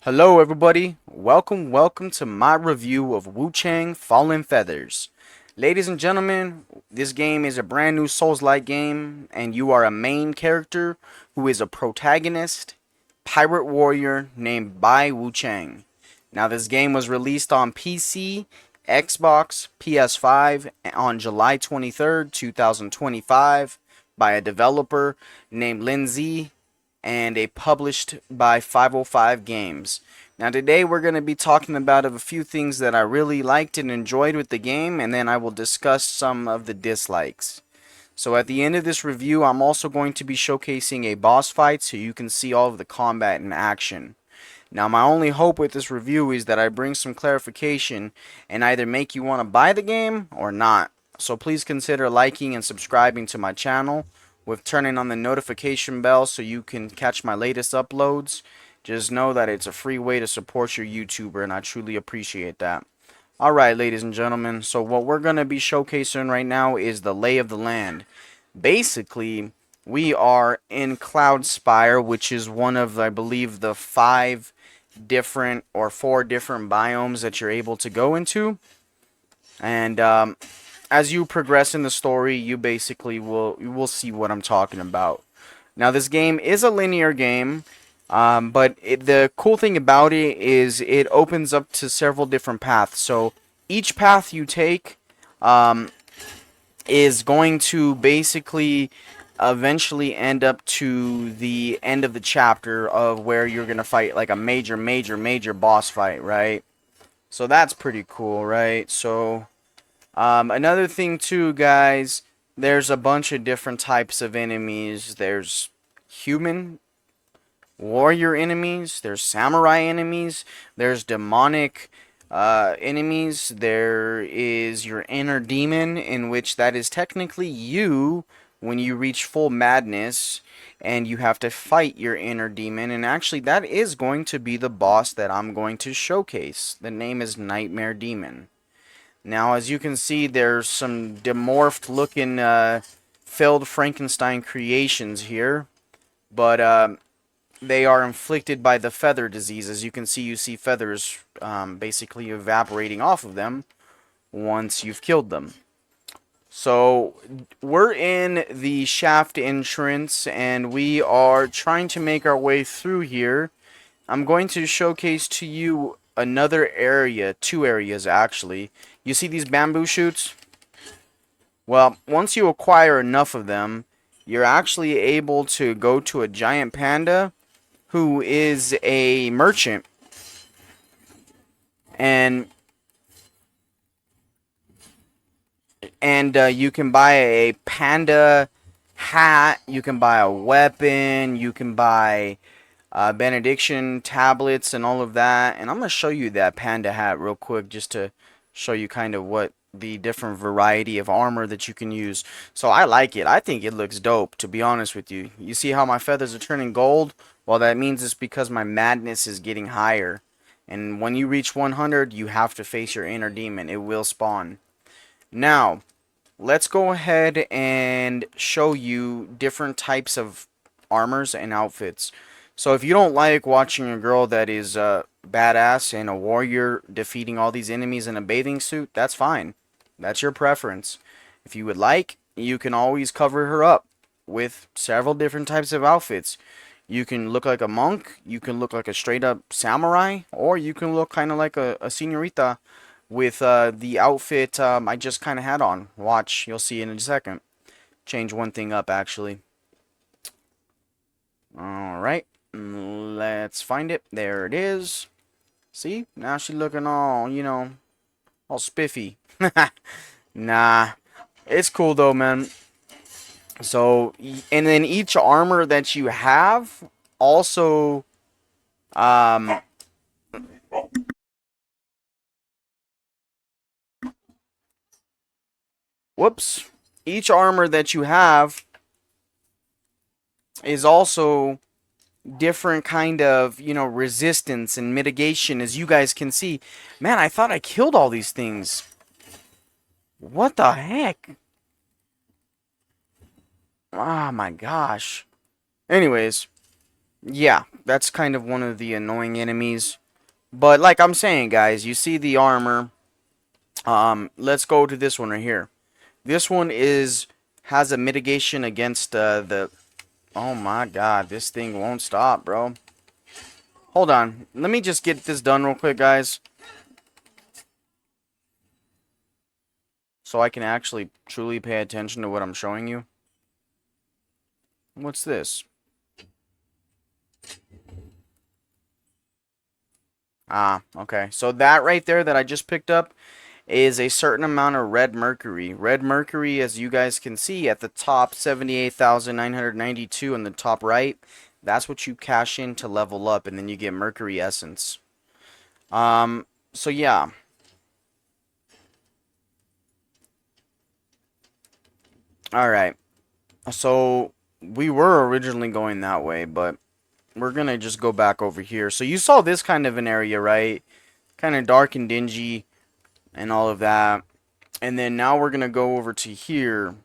Hello everybody, welcome to my review of Wuchang Fallen Feathers. Ladies and gentlemen, this game is a brand new Souls-like game, and you are a main character who is a protagonist, pirate warrior named Bai Wuchang. Now this game was released on PC, Xbox, PS5 on July 23rd, 2025 by a developer named Lindsay and published by 505 Games. Now today we're going to be talking about a few things that I really liked and enjoyed with the game, and then I will discuss some of the dislikes. So at the end of this review, I'm also going to be showcasing a boss fight so you can see all of the combat in action. Now my only hope with this review is that I bring some clarification and either make you want to buy the game or not. So please consider liking and subscribing to my channel with turning on the notification bell so you can catch my latest uploads. Just know that it's a free way to support your YouTuber, and I truly appreciate that. Alright, ladies and gentlemen, so what we're going to be showcasing right now is the lay of the land. Basically, we are in Cloud Spire, which is one of, I believe, the four different biomes that you're able to go into. And as you progress in the story, you basically will see what I'm talking about. Now, this game is a linear game, but the cool thing about it is it opens up to several different paths. So each path you take is going to basically eventually end up to the end of the chapter of where you're going to fight like a major boss fight, right? So that's pretty cool, right? So another thing too, guys, there's a bunch of different types of enemies. There's human warrior enemies, there's samurai enemies, there's demonic enemies, there is your inner demon, in which that is technically you when you reach full madness and you have to fight your inner demon, and actually that is going to be the boss that I'm going to showcase. The name is Nightmare Demon. Now, as you can see, there's some demorphed looking failed Frankenstein creations here, but they are inflicted by the feather disease. As you see feathers basically evaporating off of them once you've killed them. So we're in the shaft entrance and we are trying to make our way through here. I'm going to showcase to you another area, two areas actually. You see these bamboo shoots? Well, once you acquire enough of them, you're actually able to go to a giant panda who is a merchant, and you can buy a panda hat, you can buy a weapon, you can buy benediction tablets and all of that. And I'm going to show you that panda hat real quick just to show you kind of what the different variety of armor that you can use. So I like it. I think it looks dope, to be honest with you. You see how my feathers are turning gold? Well, that means it's because my madness is getting higher. And when you reach 100, you have to face your inner demon. It will spawn. Now, let's go ahead and show you different types of armors and outfits. So if you don't like watching a girl that is badass and a warrior defeating all these enemies in a bathing suit, that's fine. That's your preference. If you would like, you can always cover her up with several different types of outfits. You can look like a monk, you can look like a straight up samurai, or you can look kind of like a senorita with the outfit I just kind of had on. Watch, you'll see in a second. Change one thing up actually. Alright, let's find it. There it is. See? Now she's looking all, all spiffy. Nah. It's cool though, man. So, and then each armor that you have also, um, whoops. Each armor that you have is also different kind of, resistance and mitigation, as you guys can see. Man, I thought I killed all these things. What the heck? Oh my gosh. Anyways, Yeah, that's kind of one of the annoying enemies. But like I'm saying, guys, you see the armor. Let's go to this one right here. This one has a mitigation against the. Oh my God, this thing won't stop, bro. Hold on, let me just get this done real quick, guys, so I can actually truly pay attention to what I'm showing you. What's this? Ah, okay. So that right there that I just picked up is a certain amount of red mercury. Red mercury, as you guys can see at the top, 78,992 on the top right. That's what you cash in to level up, and then you get mercury essence. So yeah. Alright. So we were originally going that way, but we're gonna just go back over here. So you saw this kind of an area, right? Kind of dark and dingy and all of that. And then now we're gonna go over to here.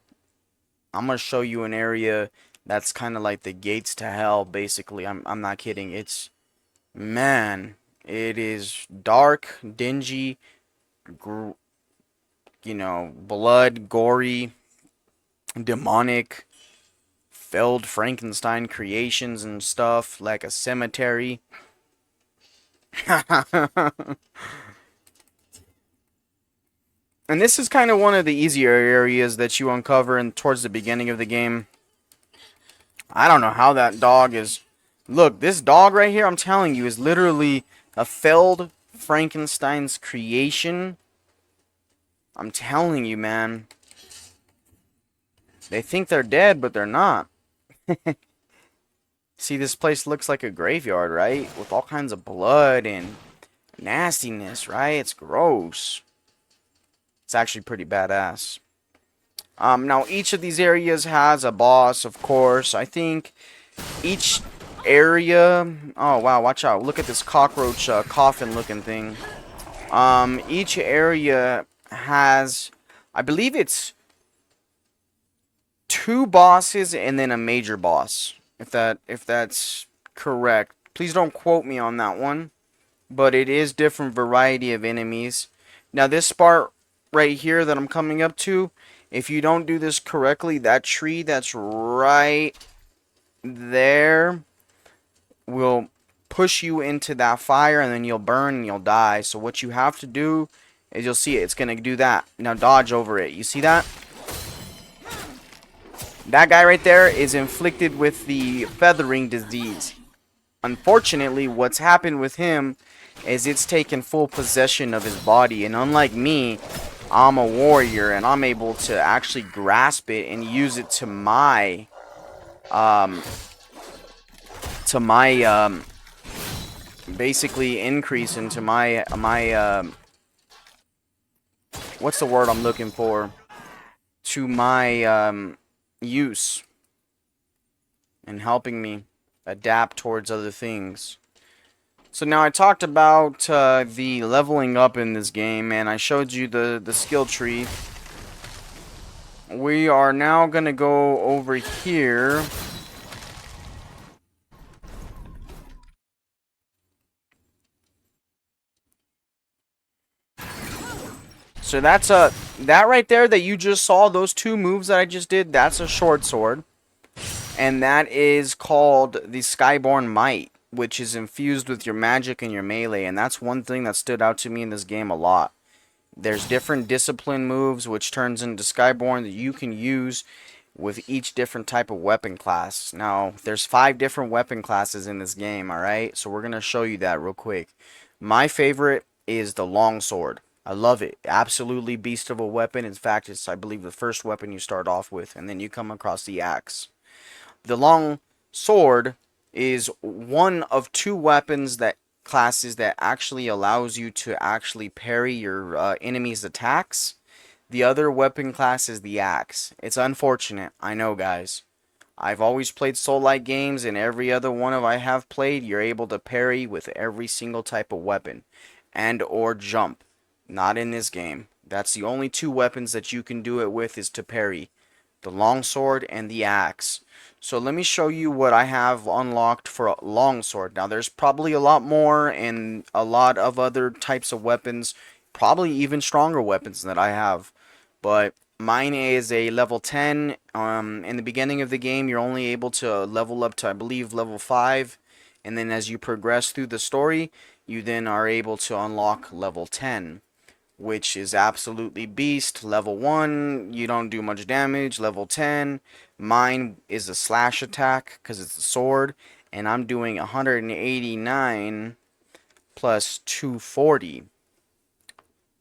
I'm gonna show you an area that's kind of like the gates to hell, basically. I'm not kidding. It's, man, it is dark, dingy, blood, gory, demonic, failed Frankenstein creations and stuff, like a cemetery. And this is kind of one of the easier areas that you uncover towards the beginning of the game. I don't know how that dog is. Look, this dog right here, I'm telling you, is literally a failed Frankenstein's creation. I'm telling you, man. They think they're dead, but they're not. See, this place looks like a graveyard, right? With all kinds of blood and nastiness, right? It's gross. It's actually pretty badass. Now, each of these areas has a boss, of course. I think each area... Oh, wow, watch out. Look at this cockroach coffin-looking thing. Each area has... I believe it's 2 bosses and then a major boss. If that's correct. Please don't quote me on that one. But it is different variety of enemies. Now, this part right here that I'm coming up to... If you don't do this correctly, that tree that's right there will push you into that fire, and then you'll burn and you'll die. So what you have to do is, you'll see it. It's going to do that. Now dodge over it. You see that? That guy right there is inflicted with the feathering disease. Unfortunately, what's happened with him is it's taken full possession of his body. And unlike me, I'm a warrior, and I'm able to actually grasp it and use it to my, basically increase into what's the word I'm looking for? To my, use. And helping me adapt towards other things. So now I talked about the leveling up in this game, and I showed you the skill tree. We are now going to go over here. So that's that right there that you just saw, those 2 moves that I just did, that's a short sword. And that is called the Skyborn Might, which is infused with your magic and your melee. And that's one thing that stood out to me in this game a lot. There's different discipline moves, which turns into Skyborn, that you can use with each different type of weapon class. Now, there's 5 different weapon classes in this game, alright? So we're going to show you that real quick. My favorite is the longsword. I love it. Absolutely beast of a weapon. In fact, it's, I believe, the first weapon you start off with, and then you come across the axe. The long sword is one of 2 weapons that classes that actually allows you to actually parry your enemy's attacks. The other weapon class is the axe. It's unfortunate, I know, guys. I've always played soul-like games, and every other one I have played, you're able to parry with every single type of weapon and or jump. Not in this game. That's the only 2 weapons that you can do it with, is to parry. the longsword, and the axe. So let me show you what I have unlocked for a longsword. Now there's probably a lot more and a lot of other types of weapons, probably even stronger weapons that I have. But mine is a level 10. In the beginning of the game, you're only able to level up to, I believe, level 5. And then as you progress through the story, you then are able to unlock level 10, which is absolutely beast. Level 1, you don't do much damage. Level 10, mine is a slash attack because it's a sword, and I'm doing 189 plus 240.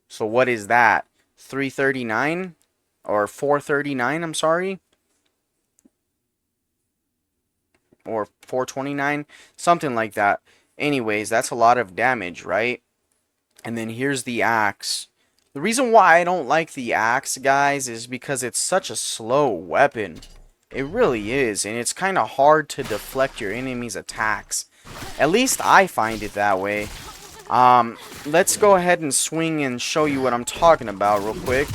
So what is that? 339? Or 439, I'm sorry? Or 429? Something like that. Anyways, that's a lot of damage, right? And then here's the axe. The reason why I don't like the axe, guys, is because it's such a slow weapon. It really is, and it's kind of hard to deflect your enemy's attacks. At least I find it that way. Let's go ahead and swing and show you what I'm talking about real quick.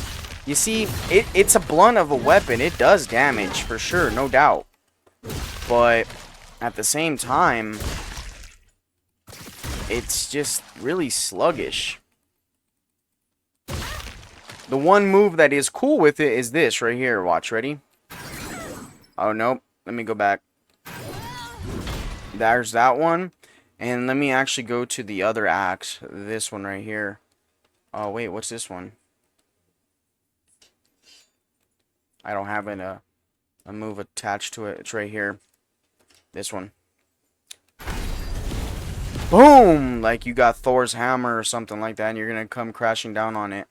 You see, it's a blunt of a weapon. It does damage, for sure, no doubt. But at the same time, it's just really sluggish. The one move that is cool with it is this right here. Watch, ready? Oh, nope. Let me go back. There's that one. And let me actually go to the other axe. This one right here. Oh, wait. What's this one? I don't have a move attached to it. It's right here. This one. Boom! Like you got Thor's hammer or something like that, and you're going to come crashing down on it.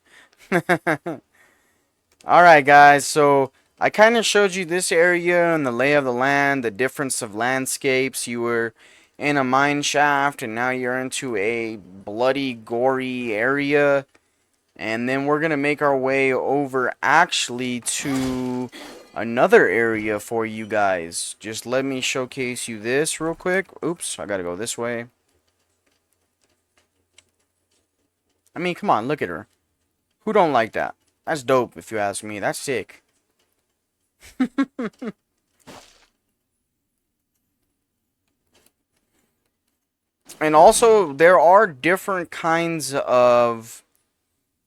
Alright, guys. So I kind of showed you this area and the lay of the land, the difference of landscapes. You were in a mine shaft, and now you're into a bloody, gory area. And then we're going to make our way over actually to another area for you guys. Just let me showcase you this real quick. Oops, I got to go this way. I mean, come on, look at her. Who don't like that? That's dope, if you ask me. That's sick. And also, there are different kinds of...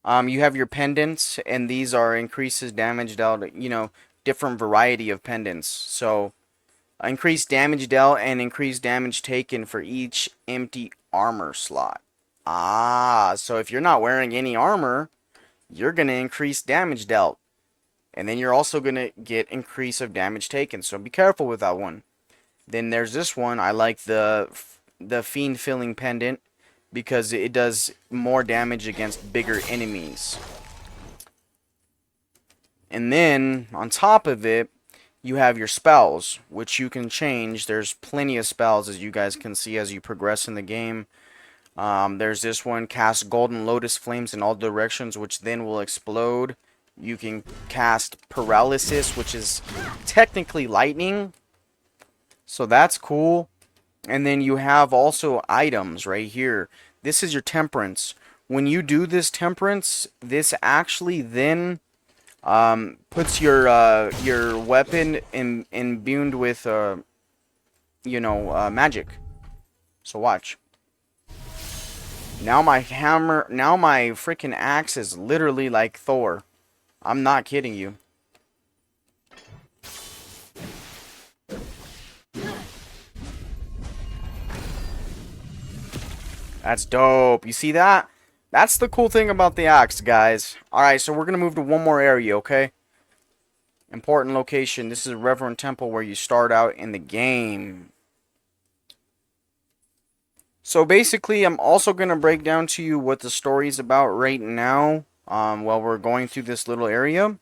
you have your pendants, and these are increases damage dealt, you know, different variety of pendants. So, increased damage dealt and increased damage taken for each empty armor slot. Ah, so if you're not wearing any armor, you're going to increase damage dealt. And then you're also going to get increase of damage taken. So be careful with that one. Then there's this one. I like the Fiend Filling Pendant because it does more damage against bigger enemies. And then, on top of it, you have your spells, which you can change. There's plenty of spells, as you guys can see, as you progress in the game. There's this one, cast Golden Lotus Flames in all directions, which then will explode. You can cast Paralysis, which is technically lightning. So that's cool. And then you have also items right here. This is your Temperance. When you do this Temperance, this actually then puts your weapon imbued with magic. So watch. Now my freaking axe is literally like Thor. I'm not kidding you. That's dope. You see that? That's the cool thing about the axe, guys. Alright, so we're going to move to one more area, okay? Important location. This is a Reverend Temple where you start out in the game. So basically, I'm also going to break down to you what the story is about right now while we're going through this little area.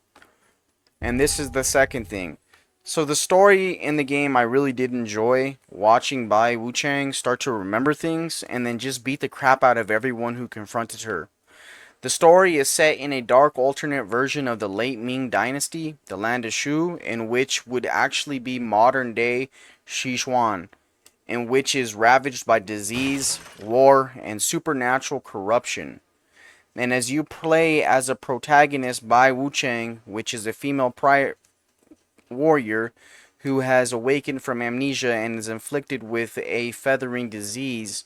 And this is the second thing. So the story in the game I really did enjoy watching by Wuchang start to remember things and then just beat the crap out of everyone who confronted her. The story is set in a dark alternate version of the late Ming Dynasty, the land of Shu, in which would actually be modern day Sichuan, in which is ravaged by disease, war, and supernatural corruption. And as you play as a protagonist by Wuchang, which is a female warrior who has awakened from amnesia and is inflicted with a feathering disease,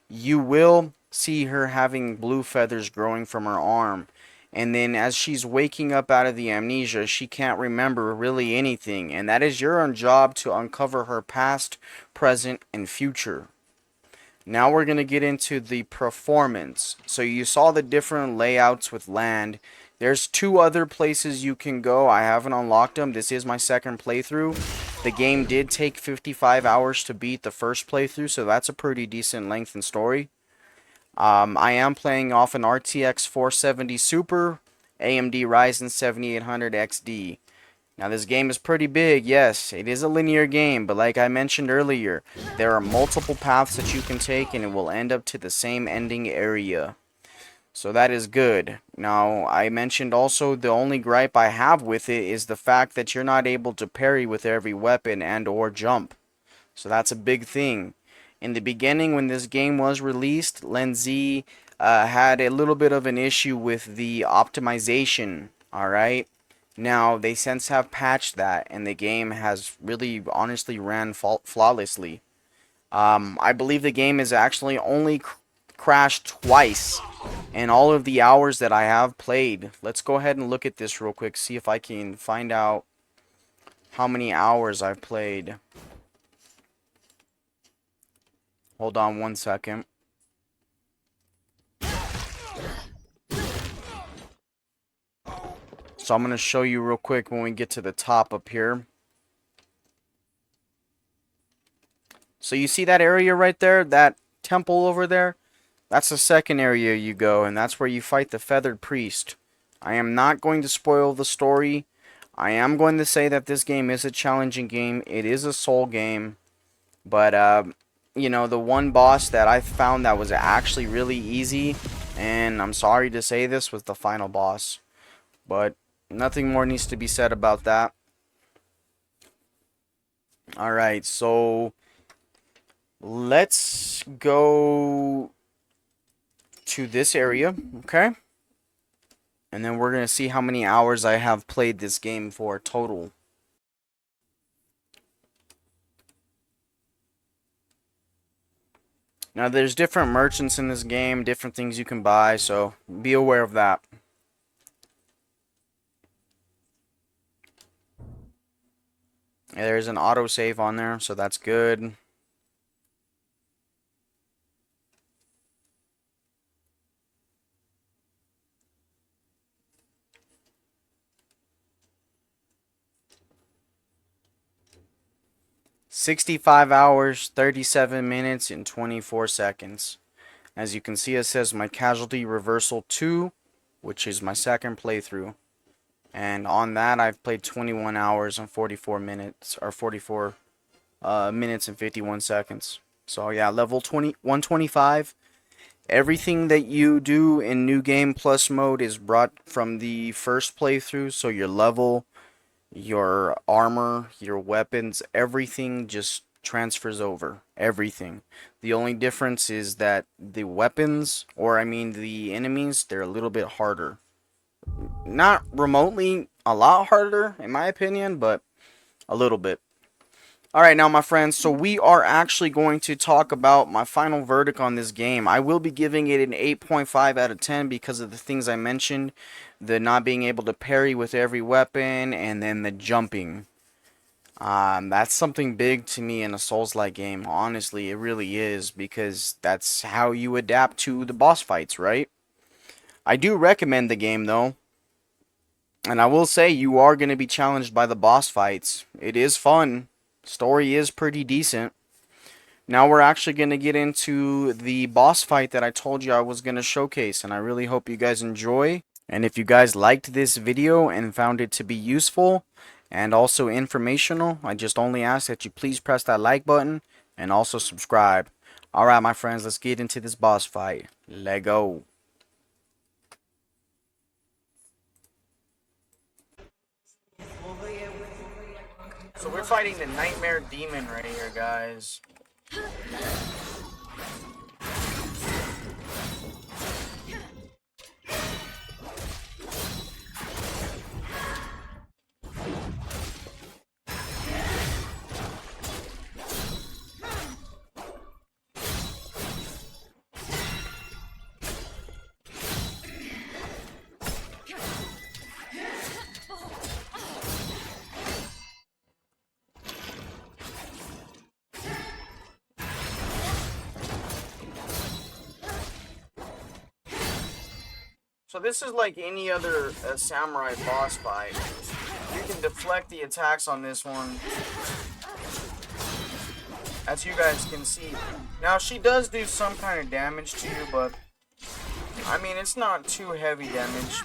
you will see her having blue feathers growing from her arm. And then as she's waking up out of the amnesia, she can't remember really anything. And that is your own job to uncover her past, present, and future. Now we're going to get into the performance. So you saw the different layouts with land. There's 2 other places you can go. I haven't unlocked them. This is my second playthrough. The game did take 55 hours to beat the first playthrough, so that's a pretty decent length and story. I am playing off an RTX 470 Super, AMD Ryzen 7800 XD. Now this game is pretty big, yes, it is a linear game, but like I mentioned earlier, there are multiple paths that you can take and it will end up to the same ending area. So that is good. Now, I mentioned also the only gripe I have with it is the fact that you're not able to parry with every weapon and or jump. So that's a big thing. In the beginning, when this game was released, Lenzi had a little bit of an issue with the optimization, alright? Now, they since have patched that, and the game has really honestly ran flawlessly. I believe the game has actually only crashed twice in all of the hours that I have played. Let's go ahead and look at this real quick, see if I can find out how many hours I've played. Hold on one second. So I'm going to show you real quick when we get to the top up here. So you see that area right there? That temple over there? That's the second area you go, and that's where you fight the feathered priest. I am not going to spoil the story. I am going to say that this game is a challenging game. It is a soul game. But, you know, the one boss that I found that was actually really easy, and I'm sorry to say this, was the final boss. But nothing more needs to be said about that. Alright, so let's go to this area, okay? And then we're going to see how many hours I have played this game for total. Now, there's different merchants in this game, different things you can buy, so be aware of that. There's an autosave on there, so that's good. "65 hours, 37 minutes, and 24 seconds. As you can see, it says my casualty reversal 2, which is my second playthrough. And on that, I've played 21 hours and 44 minutes, or 44 minutes and 51 seconds. So yeah, level 125. Everything that you do in New Game Plus mode is brought from the first playthrough. So your level, your armor, your weapons, everything just transfers over. Everything. The only difference is that the weapons, or I mean the enemies, they're a little bit harder. Not remotely a lot harder, in my opinion, but a little bit. Alright, now my friends, so we are actually going to talk about my final verdict on this game. I will be giving it an 8.5 out of 10 because of the things I mentioned. The not being able to parry with every weapon, and then the jumping. That's something big to me in a Souls-like game. Honestly, it really is, because that's how you adapt to the boss fights, right? I do recommend the game, though. And I will say, you are going to be challenged by the boss fights. It is fun. Story is pretty decent. Now we're actually going to get into the boss fight that I told you I was going to showcase. And I really hope you guys enjoy. And if you guys liked this video and found it to be useful and also informational, I just only ask that you please press that like button and also subscribe. Alright, my friends, let's get into this boss fight. Let go. So we're fighting the Nightmare Demon right here, guys. this is like any other samurai boss fight. You can deflect the attacks on this one, as you guys can see. Now, she does do some kind of damage to you, but I mean, it's not too heavy damage.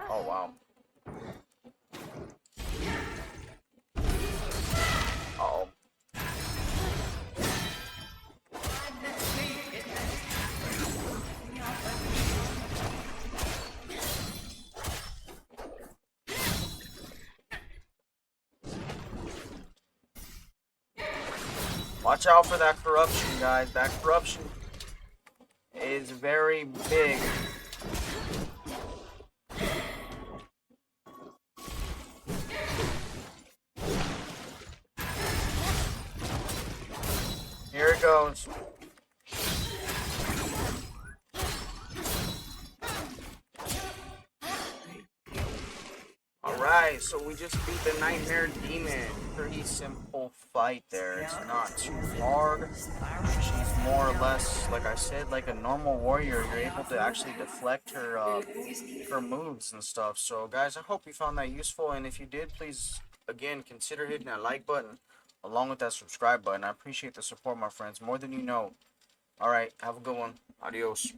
Oh, wow. Uh-oh. Watch out for that corruption, guys. That corruption is very big. Here it goes. Alright, so we just beat the Nightmare Demon. Pretty simple fight there. It's not too hard. She's more or less, like I said, like a normal warrior. You're able to actually deflect her her moves and stuff. So guys, I hope you found that useful, and if you did, please again consider hitting that like button along with that subscribe button. I appreciate the support, my friends, more than you know. Alright, have a good one. Adios.